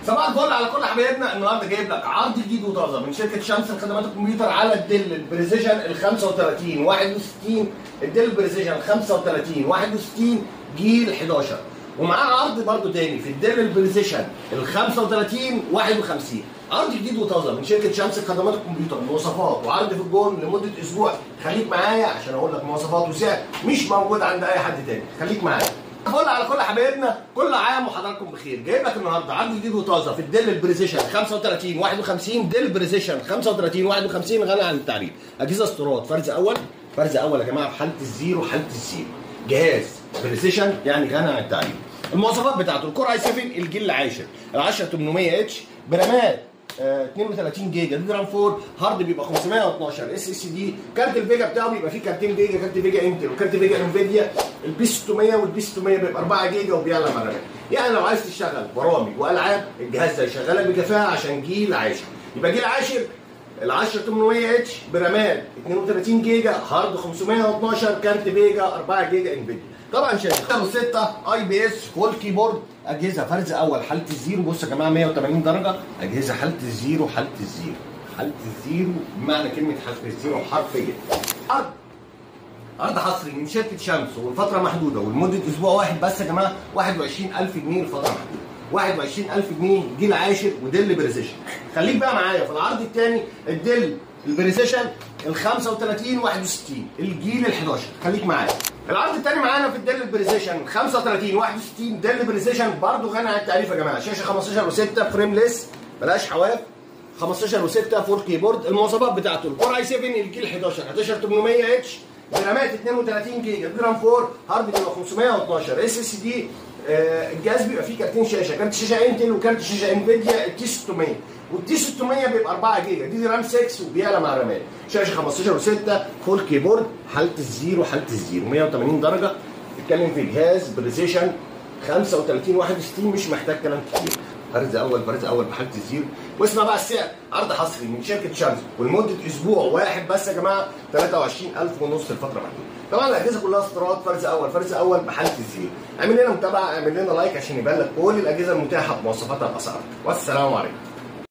صباح الفل على كل حبايبنا. النهارده جايب لك عرض جديد وطازه من شركه شمس لخدمات الكمبيوتر على الديل البريسيجن ال 35 61 الديل البريسيجن 35 61 جيل 11، ومعاه عرض برده تاني في الديل البريسيجن ال 35 51. عرض جديد وطازه من شركه شمس لخدمات الكمبيوتر، مواصفات وعرض في الجون لمده اسبوع. خليك معايا عشان اقول لك مواصفات وسعر مش موجود عند اي حد تاني. خليك معايا. فل على كل حبايبنا، كل عام وحضراتكم بخير. جايب لك النهارده عرض جديد وطازه في الديل البريسيجن 35 51. ديل بريسيجن 35 51 غني عن التعريف. اجهزه استيراد فرز اول يا جماعه، بحاله الزيرو حاله الزيرو. جهاز بريسيجن يعني غني عن التعريف. المواصفات بتاعته: الكور اي 7 الجيل العاشر، ال 10800 اتش، برامات 32 جيجا، دي رام 4، هارد بيبقى 512 اس اس دي. كارت الفيجا بتاعه بيبقى فيه كارتين فيجا، كارت فيجا انتل وكارت فيجا انفيديا. البي 600 والبي 600 بيبقى 4 جيجا وبيعلى مع الرامات. يعني لو عايز تشتغل برامج والعاب الجهاز ده يشغلك بكفاءه عشان جيل عاشر. يبقى جيل عاشر ال 10800 اتش برامات 32 جيجا، هارد 512، كارت فيجا 4 جيجا انفيديا. طبعا شاشه 6 اي بي اس فول كيبورد. اجهزه فرز اول حاله الزيرو. بصوا يا جماعه 180 درجه. اجهزه حاله الزيرو حاله الزيرو بمعنى كلمه حاله الزيرو حرفيا. عرض حصري من شركه شمس والفتره محدوده ولمده اسبوع واحد بس يا جماعه. 21000 جنيه الفتره محدوده. 21000 جنيه جيل عاشر وديل بريسيجن. خليك بقى معايا في العرض الثاني الديل البريسيجن ال 35 61 الجيل ال 11. خليك معايا. العرض الثاني معانا في الديل البريسيجن 35 61 ديل بريسيجن برضه غني عن التعريف يا جماعه. شاشه 15 و6 فريمليس بلاش حواف، 15 و6 فور كيبورد. المواصفات بتاعته: الكور اي 7 الجيل 11 11800 اتش، برامات 32 جيجا، دي رام 4، هارد بيبقى 512 اس اس دي. الجهاز بيبقى فيه كارتين شاشه، كارت شاشه انتل وكارت شاشه انفيديا التي 600، والتي 600 بيبقى 4 جيجا، دي رام 6 وبيعلى مع رامات. شاشه 15 و6 فول كيبورد، حاله الزيرو 180 درجه. بتتكلم في جهاز بريسيجن 35 61 مش محتاج كلام كتير. فرز اول بحاله الزيرو. واسمع بقى السعر، عرض حصري من شركه شمس ولمده اسبوع واحد بس يا جماعه. 23000 ونص الفتره محدوده. طبعا الاجهزه كلها استيراد فرز اول بحاله الزيرو. اعمل لنا متابعه، اعمل لنا لايك عشان يبان لك كل الاجهزه المتاحه بمواصفاتها الاسعار. والسلام عليكم.